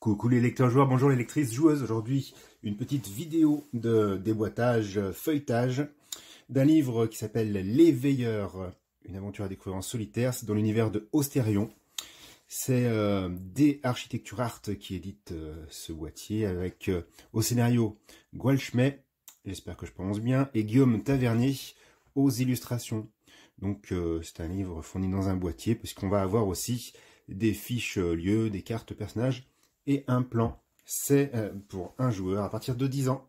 Coucou les lecteurs joueurs, bonjour les lectrices joueuses. Aujourd'hui, une petite vidéo de déboîtage, feuilletage d'un livre qui s'appelle Les Veilleurs, une aventure à découvrir en solitaire. C'est dans l'univers de Ostérion. C'est des Architecture Art qui édite ce boîtier avec au scénario Goldschmidt, j'espère que je prononce bien, et Guillaume Tavernier aux illustrations. Donc c'est un livre fourni dans un boîtier puisqu'on va avoir aussi des fiches lieux, des cartes personnages et un plan. C'est pour un joueur à partir de 10 ans.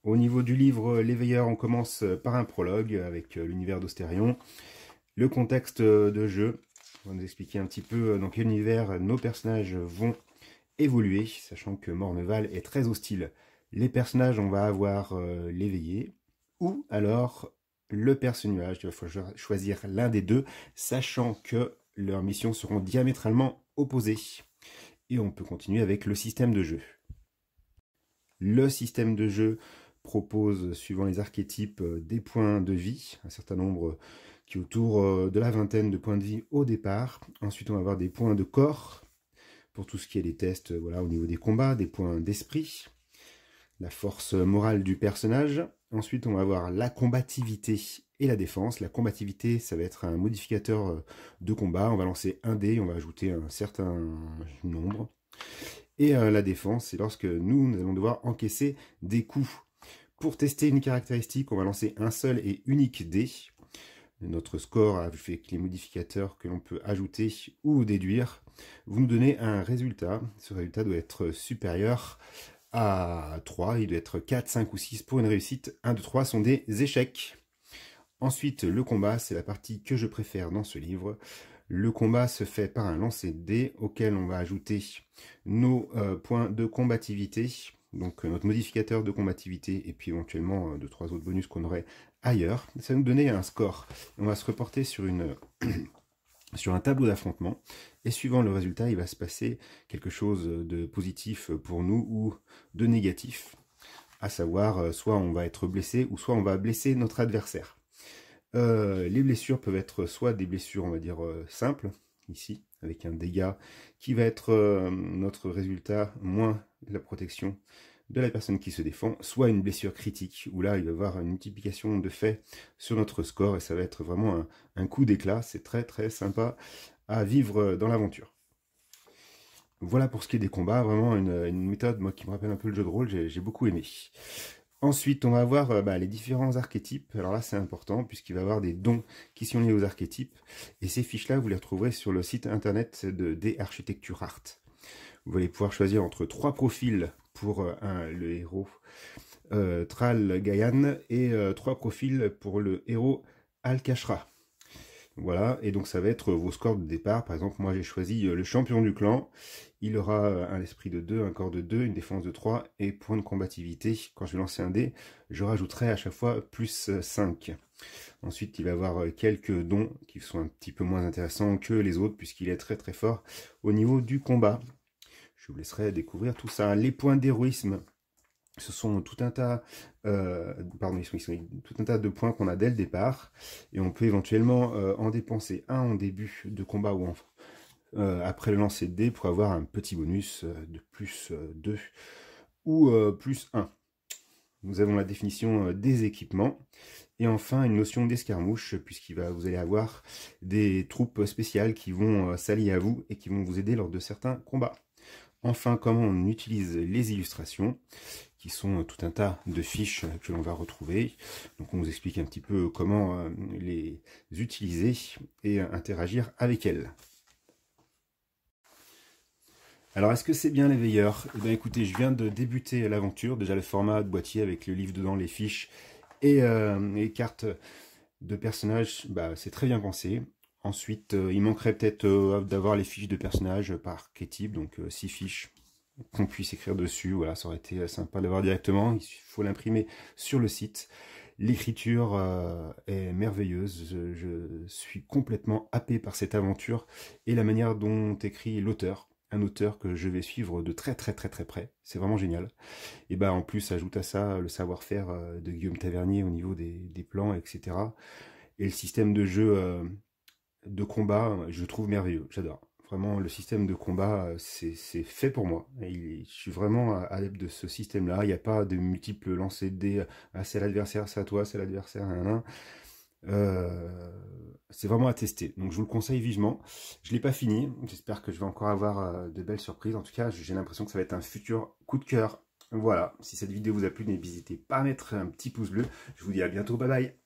Au niveau du livre Les Veilleurs, on commence par un prologue avec l'univers d'Ostérion, le contexte de jeu. On va nous expliquer un petit peu dans quel univers nos personnages vont évoluer, sachant que Morneval est très hostile. Les personnages, on va avoir l'éveillé, ou alors le perce-nuage. Il va falloir choisir l'un des deux, sachant que leurs missions seront diamétralement opposées. Et on peut continuer avec le système de jeu. Le système de jeu propose, suivant les archétypes, des points de vie, un certain nombre qui est autour de la vingtaine de points de vie au départ. Ensuite, on va avoir des points de corps, pour tout ce qui est des tests voilà, au niveau des combats, des points d'esprit, la force morale du personnage. Ensuite, on va avoir la combativité et la défense. La combativité, ça va être un modificateur de combat. On va lancer un dé, on va ajouter un certain nombre. Et la défense, c'est lorsque nous allons devoir encaisser des coups. Pour tester une caractéristique, on va lancer un seul et unique dé. Notre score avec les modificateurs que l'on peut ajouter ou déduire, vous nous donnez un résultat. Ce résultat doit être supérieur à 3, il doit être 4, 5 ou 6 pour une réussite. 1, 2, 3 sont des échecs. Ensuite, le combat, c'est la partie que je préfère dans ce livre. Le combat se fait par un lancer de dés auquel on va ajouter nos points de combativité, donc notre modificateur de combativité et puis éventuellement 2-3 autres bonus qu'on aurait ailleurs. Ça va nous donner un score. On va se reporter sur sur un tableau d'affrontement et suivant le résultat, il va se passer quelque chose de positif pour nous ou de négatif, à savoir soit on va être blessé ou soit on va blesser notre adversaire. Les blessures peuvent être soit des blessures, on va dire, simples, ici, avec un dégât qui va être notre résultat moins la protection de la personne qui se défend, soit une blessure critique, où là, il va y avoir une multiplication de faits sur notre score, et ça va être vraiment un coup d'éclat. C'est très très sympa à vivre dans l'aventure. Voilà pour ce qui est des combats, vraiment une méthode moi, qui me rappelle un peu le jeu de rôle, j'ai beaucoup aimé. Ensuite, on va avoir les différents archétypes. Alors là, c'est important, puisqu'il va y avoir des dons qui sont liés aux archétypes. Et ces fiches-là, vous les retrouverez sur le site internet des Architecture Art. Vous allez pouvoir choisir entre 3 profils pour le héros Thrall Gaian et 3 profils pour le héros Al-Kashra. Voilà, et donc ça va être vos scores de départ. Par exemple, moi j'ai choisi le champion du clan. Il aura un esprit de 2, un corps de 2, une défense de 3 et point de combativité. Quand je vais lancer un dé, je rajouterai à chaque fois plus 5. Ensuite, il va avoir quelques dons qui sont un petit peu moins intéressants que les autres puisqu'il est très très fort au niveau du combat. Je vous laisserai découvrir tout ça. Les points d'héroïsme, ce sont tout un tas, tout un tas de points qu'on a dès le départ, et on peut éventuellement en dépenser un en début de combat ou après le lancer de dés pour avoir un petit bonus de plus 2 ou plus 1. Nous avons la définition des équipements, et enfin une notion d'escarmouche, vous allez avoir des troupes spéciales qui vont s'allier à vous et qui vont vous aider lors de certains combats. Enfin, comment on utilise les illustrations, qui sont tout un tas de fiches que l'on va retrouver. Donc on vous explique un petit peu comment les utiliser et interagir avec elles. Alors est-ce que c'est bien les veilleurs? Eh bien écoutez, je viens de débuter l'aventure, déjà le format de boîtier avec le livre dedans, les fiches et les cartes de personnages, c'est très bien pensé. Ensuite, il manquerait peut-être d'avoir les fiches de personnages par archétype, donc 6 fiches qu'on puisse écrire dessus. Voilà, ça aurait été sympa de l'avoir directement. Il faut l'imprimer sur le site. L'écriture est merveilleuse. Je suis complètement happé par cette aventure et la manière dont écrit l'auteur. Un auteur que je vais suivre de très très très très près. C'est vraiment génial. Et en plus, ajoute à ça le savoir-faire de Guillaume Tavernier au niveau des plans, etc. Et le système de jeu de combat, je trouve merveilleux, j'adore. Vraiment, le système de combat, c'est fait pour moi. Je suis vraiment adepte de ce système-là. Il n'y a pas de multiples lancers de dés. Ah, c'est l'adversaire, c'est à toi, c'est l'adversaire. C'est vraiment à tester. Donc je vous le conseille vivement. Je ne l'ai pas fini. J'espère que je vais encore avoir de belles surprises. En tout cas, j'ai l'impression que ça va être un futur coup de cœur. Voilà. Si cette vidéo vous a plu, n'hésitez pas à mettre un petit pouce bleu. Je vous dis à bientôt. Bye bye.